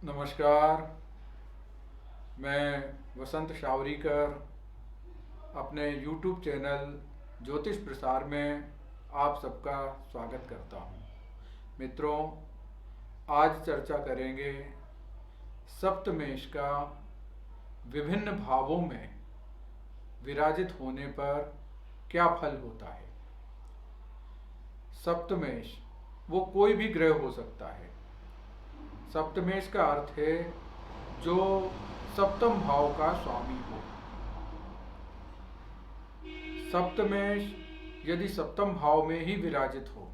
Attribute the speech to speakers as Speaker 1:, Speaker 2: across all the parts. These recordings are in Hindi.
Speaker 1: नमस्कार। मैं वसंत शावरीकर अपने YouTube चैनल ज्योतिष प्रसार में आप सबका स्वागत करता हूँ। मित्रों, आज चर्चा करेंगे सप्तमेश का विभिन्न भावों में विराजित होने पर क्या फल होता है। सप्तमेश वो कोई भी ग्रह हो सकता है। सप्तमेश का अर्थ है जो सप्तम भाव का स्वामी हो। सप्तमेश यदि सप्तम भाव में ही विराजित हो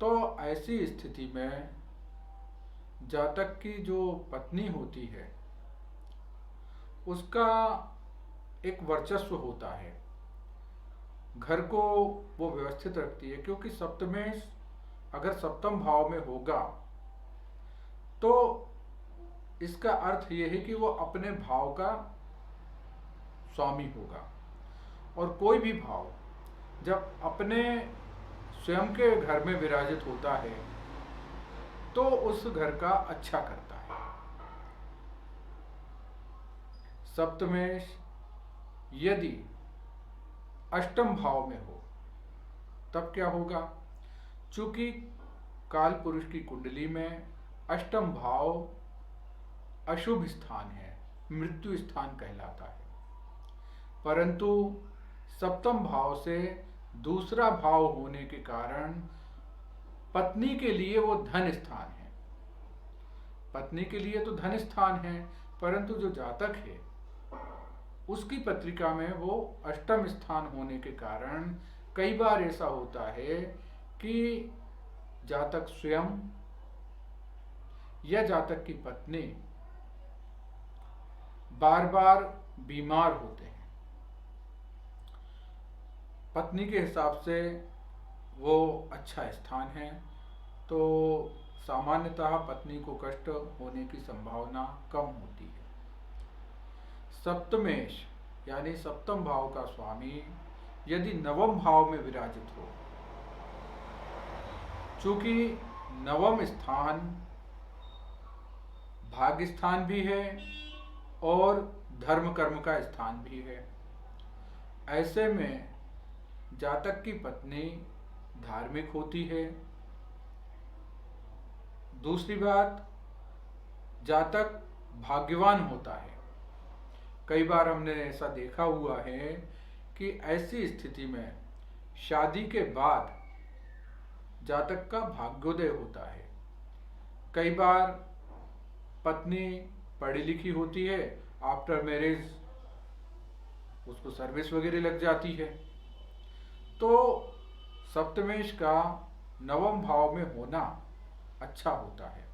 Speaker 1: तो ऐसी स्थिति में जातक की जो पत्नी होती है उसका एक वर्चस्व होता है, घर को वो व्यवस्थित रखती है। क्योंकि सप्तमेश अगर सप्तम भाव में होगा तो इसका अर्थ यह है कि वो अपने भाव का स्वामी होगा। और कोई भी भाव जब अपने स्वयं के घर में विराजित होता है तो उस घर का अच्छा करता है। सप्तमेश यदि अष्टम भाव में हो तब क्या होगा? चूंकि काल पुरुष की कुंडली में अष्टम भाव अशुभ स्थान है, मृत्यु स्थान कहलाता है। परंतु सप्तम भाव से दूसरा भाव होने के कारण पत्नी के लिए वो धन स्थान है। पत्नी के लिए तो धन स्थान है, परंतु जो जातक है उसकी पत्रिका में वो अष्टम स्थान होने के कारण कई बार ऐसा होता है कि जातक स्वयं या जातक की पत्नी बार बार बीमार होते हैं। पत्नी के हिसाब से वो अच्छा स्थान है तो सामान्यतः पत्नी को कष्ट होने की संभावना कम होती है। सप्तमेश यानी सप्तम भाव का स्वामी यदि नवम भाव में विराजित हो, चूंकि नवम स्थान भाग्य स्थान भी है और धर्म कर्म का स्थान भी है, ऐसे में जातक की पत्नी धार्मिक होती है। दूसरी बात, जातक भाग्यवान होता है। कई बार हमने ऐसा देखा हुआ है कि ऐसी स्थिति में शादी के बाद जातक का भाग्योदय होता है। कई बार पत्नी पढ़ी लिखी होती है, आफ्टर मैरिज उसको सर्विस वगैरह लग जाती है। तो सप्तमेश का नवम भाव में होना अच्छा होता है।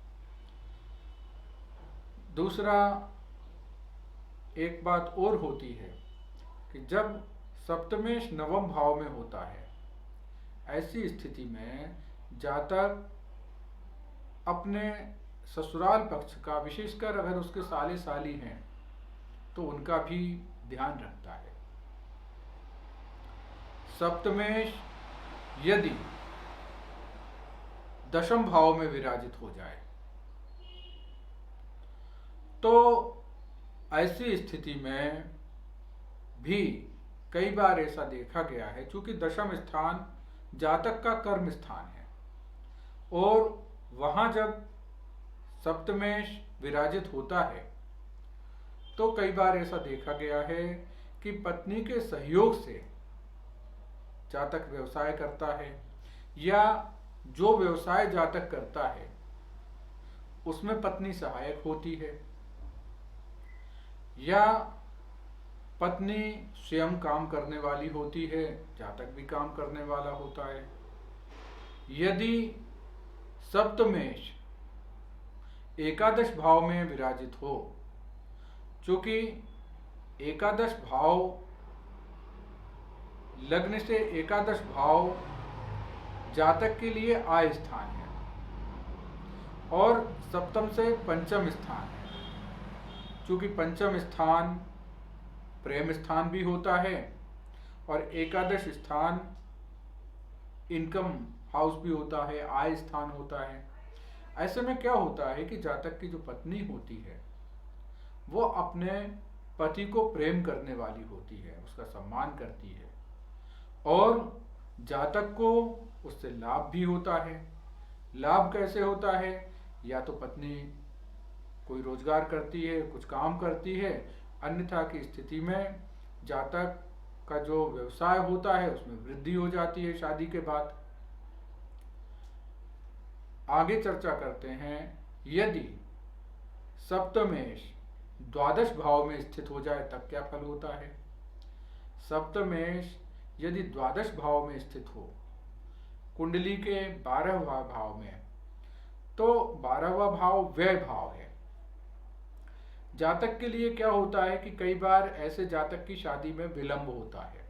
Speaker 1: दूसरा, एक बात और होती है कि जब सप्तमेश नवम भाव में होता है, ऐसी स्थिति में जातक अपने ससुराल पक्ष का, विशेषकर अगर उसके साले साली हैं तो उनका भी ध्यान रखता है। सप्तमेश यदि दशम भाव में विराजित हो जाए तो ऐसी स्थिति में भी कई बार ऐसा देखा गया है, चूंकि दशम स्थान जातक का कर्म स्थान है और वहां जब सप्तमेश विराजित होता है तो कई बार ऐसा देखा गया है कि पत्नी के सहयोग से जातक व्यवसाय करता है या जो व्यवसाय जातक करता है उसमें पत्नी सहायक होती है, या पत्नी स्वयं काम करने वाली होती है, जातक भी काम करने वाला होता है। यदि सप्तमेश एकादश भाव में विराजित हो, चूंकि एकादश भाव लग्न से एकादश भाव जातक के लिए आय स्थान है और सप्तम से पंचम स्थान है। चूंकि पंचम स्थान प्रेम स्थान भी होता है और एकादश स्थान इनकम हाउस भी होता है, आय स्थान होता है। ऐसे में क्या होता है कि जातक की जो पत्नी होती है वो अपने पति को प्रेम करने वाली होती है, उसका सम्मान करती है और जातक को उससे लाभ भी होता है। लाभ कैसे होता है? या तो पत्नी कोई रोजगार करती है, कुछ काम करती है, अन्यथा की स्थिति में जातक का जो व्यवसाय होता है उसमें वृद्धि हो जाती है शादी के बाद। आगे चर्चा करते हैं, यदि सप्तमेश द्वादश भाव में स्थित हो जाए तब क्या फल होता है। सप्तमेश यदि द्वादश भाव में स्थित हो कुंडली के 12वां भाव में, तो 12वां भाव व्यय भाव है। जातक के लिए क्या होता है कि कई बार ऐसे जातक की शादी में विलंब होता है।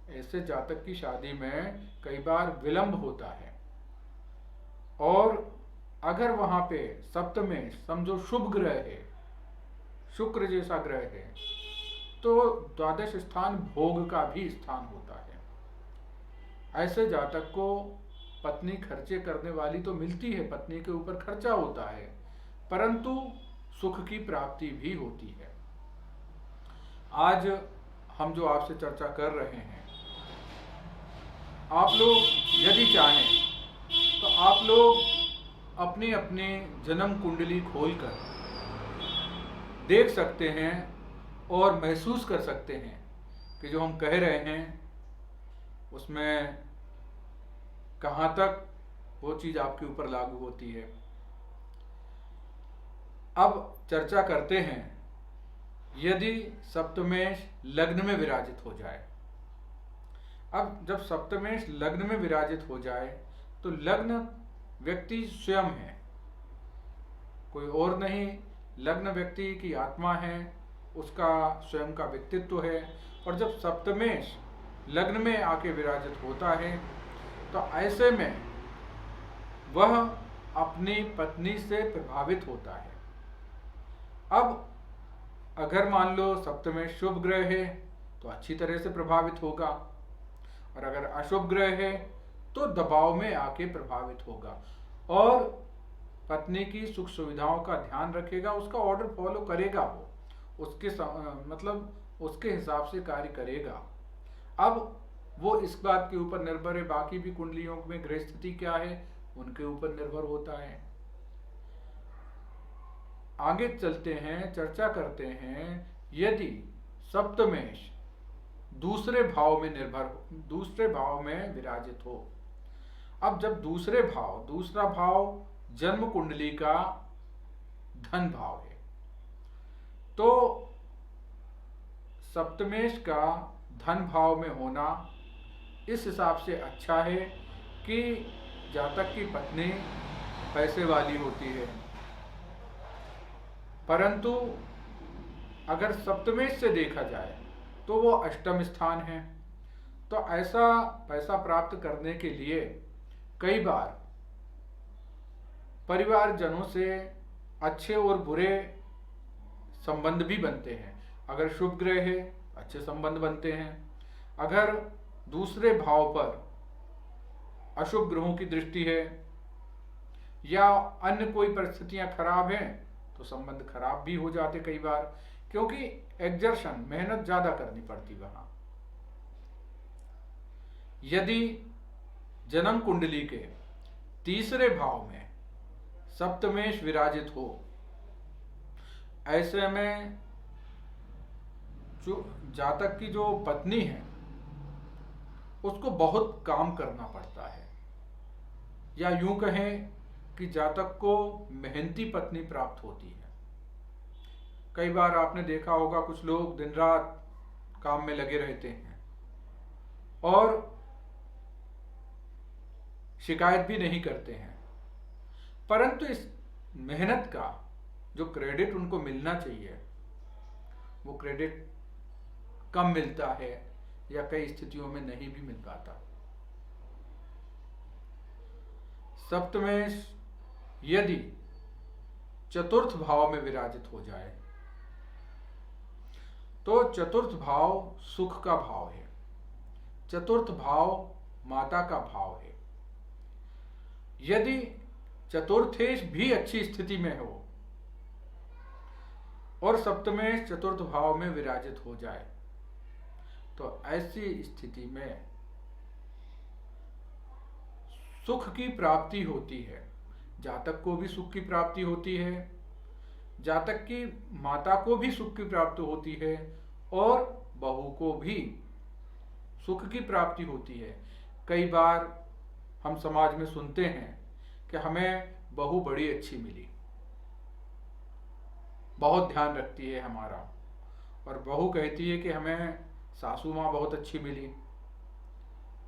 Speaker 1: ऐसे जातक की शादी में कई बार विलंब होता है और अगर वहां पे सप्तमेश समझो शुभ ग्रह है, शुक्र जैसा ग्रह है, तो द्वादश स्थान भोग का भी स्थान होता है। ऐसे जातक को पत्नी खर्चे करने वाली तो मिलती है, पत्नी के ऊपर खर्चा होता है, परंतु सुख की प्राप्ति भी होती है। आज हम जो आपसे चर्चा कर रहे हैं, आप लोग यदि चाहें तो आप लोग अपनी अपनी जन्म कुंडली खोलकर देख सकते हैं और महसूस कर सकते हैं कि जो हम कह रहे हैं उसमें कहाँ तक वो चीज़ आपके ऊपर लागू होती है। अब चर्चा करते हैं, यदि सप्तमेश लग्न में विराजित हो जाए। अब जब सप्तमेश लग्न में विराजित हो जाए तो लग्न व्यक्ति स्वयं है, कोई और नहीं। लग्न व्यक्ति की आत्मा है, उसका स्वयं का व्यक्तित्व है। और जब सप्तमेश लग्न में आके विराजित होता है तो ऐसे में वह अपनी पत्नी से प्रभावित होता है। अब अगर मान लो सप्तमेश शुभ ग्रह है तो अच्छी तरह से प्रभावित होगा, और अगर अशुभ ग्रह है तो दबाव में आके प्रभावित होगा और पत्नी की सुख सुविधाओं का ध्यान रखेगा, उसका ऑर्डर फॉलो करेगा, वो उसके मतलब उसके हिसाब से कार्य करेगा। अब वो इस बात के ऊपर निर्भर है, बाकी भी कुंडलियों में ग्रह स्थिति क्या है उनके ऊपर निर्भर होता है। आगे चलते हैं, चर्चा करते हैं, यदि सप्तमेश दूसरे भाव में विराजित हो। अब जब दूसरा भाव जन्म कुंडली का धन भाव है, तो सप्तमेश का धन भाव में होना इस हिसाब से अच्छा है कि जातक की पत्नी पैसे वाली होती है, परंतु अगर सप्तमेश से देखा जाए तो वो अष्टम स्थान है। तो ऐसा पैसा प्राप्त करने के लिए कई बार परिवारजनों से अच्छे और बुरे संबंध भी बनते हैं। अगर शुभ ग्रह है अच्छे संबंध बनते हैं, अगर दूसरे भाव पर अशुभ ग्रहों की दृष्टि है या अन्य कोई परिस्थितियां खराब हैं तो संबंध खराब भी हो जाते कई बार, क्योंकि एग्जर्शन मेहनत ज्यादा करनी पड़ती वहां। यदि जन्म कुंडली के तीसरे भाव में सप्तमेश विराजित हो, ऐसे में जो जातक की जो पत्नी है उसको बहुत काम करना पड़ता है, या यूं कहें कि जातक को मेहनती पत्नी प्राप्त होती है। कई बार आपने देखा होगा कुछ लोग दिन रात काम में लगे रहते हैं और शिकायत भी नहीं करते हैं, परंतु इस मेहनत का जो क्रेडिट उनको मिलना चाहिए वो क्रेडिट कम मिलता है या कई स्थितियों में नहीं भी मिल पाता। सप्तमेश यदि चतुर्थ भाव में विराजित हो जाए तो चतुर्थ भाव सुख का भाव है, चतुर्थ भाव माता का भाव है। यदि चतुर्थेश भी अच्छी स्थिति में हो और सप्तमेश चतुर्थ भाव में विराजित हो जाए, तो ऐसी स्थिति में सुख की प्राप्ति होती है। जातक को भी सुख की प्राप्ति होती है, जातक की माता को भी सुख की प्राप्ति होती है और बहू को भी सुख की प्राप्ति होती है। कई बार हम समाज में सुनते हैं कि हमें बहू बड़ी अच्छी मिली, बहुत ध्यान रखती है हमारा, और बहू कहती है कि हमें सासू माँ बहुत अच्छी मिली,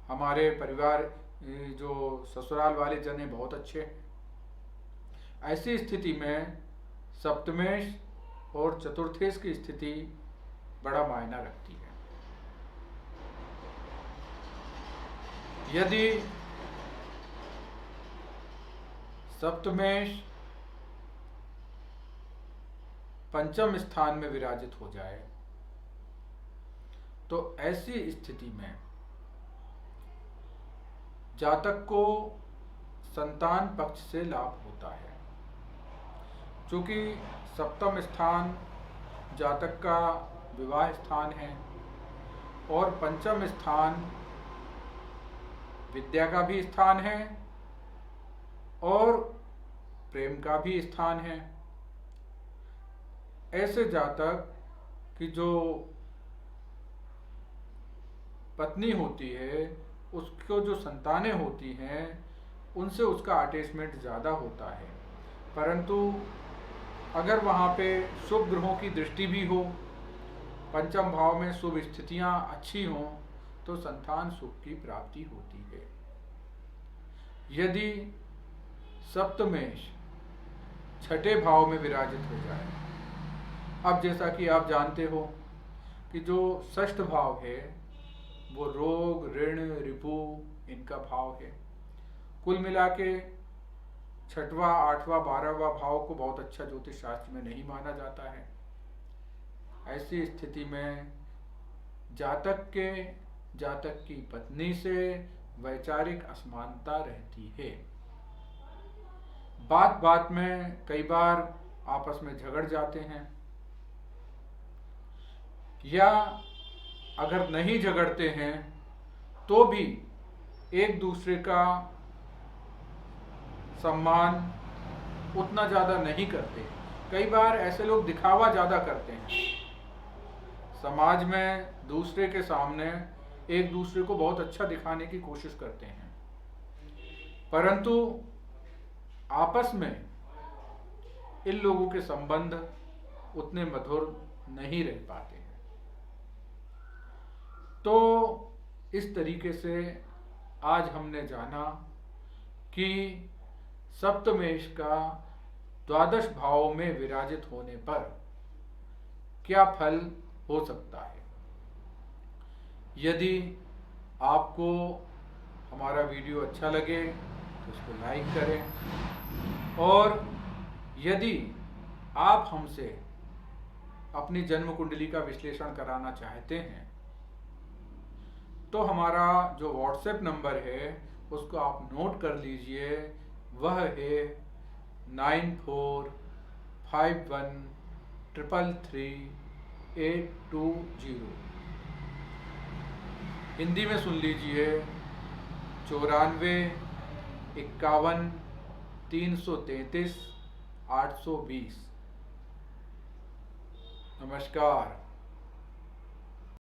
Speaker 1: हमारे परिवार जो ससुराल वाले जन हैं बहुत अच्छे हैं। ऐसी स्थिति में सप्तमेश और चतुर्थेश की स्थिति बड़ा मायना रखती है। यदि सप्तमेश पंचम स्थान में विराजित हो जाए, तो ऐसी स्थिति में जातक को संतान पक्ष से लाभ होता है। चूंकि सप्तम स्थान जातक का विवाह स्थान है और पंचम स्थान विद्या का भी स्थान है और प्रेम का भी स्थान है। ऐसे जातक की जो पत्नी होती है, उसको जो संतानें होती हैं, उनसे उसका अटैचमेंट ज़्यादा होता है। परंतु अगर वहाँ पे शुभ ग्रहों की दृष्टि भी हो, पंचम भाव में शुभ स्थितियाँ अच्छी हों, तो संतान सुख की प्राप्ति होती है। यदि सप्तमेश छठे भाव में विराजित हो जाए, अब जैसा कि आप जानते हो कि जो षष्ठ भाव है वो रोग, ऋण, रिपु इनका भाव है। कुल मिला के छठवां, आठवां, 12वां भाव को बहुत अच्छा ज्योतिष शास्त्र में नहीं माना जाता है। ऐसी स्थिति में जातक की पत्नी से वैचारिक असमानता रहती है। बात बात में कई बार आपस में झगड़ जाते हैं, या अगर नहीं झगड़ते हैं तो भी एक दूसरे का सम्मान उतना ज़्यादा नहीं करते। कई बार ऐसे लोग दिखावा ज़्यादा करते हैं, समाज में दूसरे के सामने एक दूसरे को बहुत अच्छा दिखाने की कोशिश करते हैं, परंतु आपस में इन लोगों के संबंध उतने मधुर नहीं रह पाते हैं। तो इस तरीके से आज हमने जाना कि सप्तमेश का द्वादश भाव में विराजित होने पर क्या फल हो सकता है। यदि आपको हमारा वीडियो अच्छा लगे तो इसको लाइक करें, और यदि आप हमसे अपनी जन्म कुंडली का विश्लेषण कराना चाहते हैं तो हमारा जो व्हाट्सएप नंबर है उसको आप नोट कर लीजिए। वह है 9451333820। हिंदी में सुन लीजिए 9451333820। नमस्कार।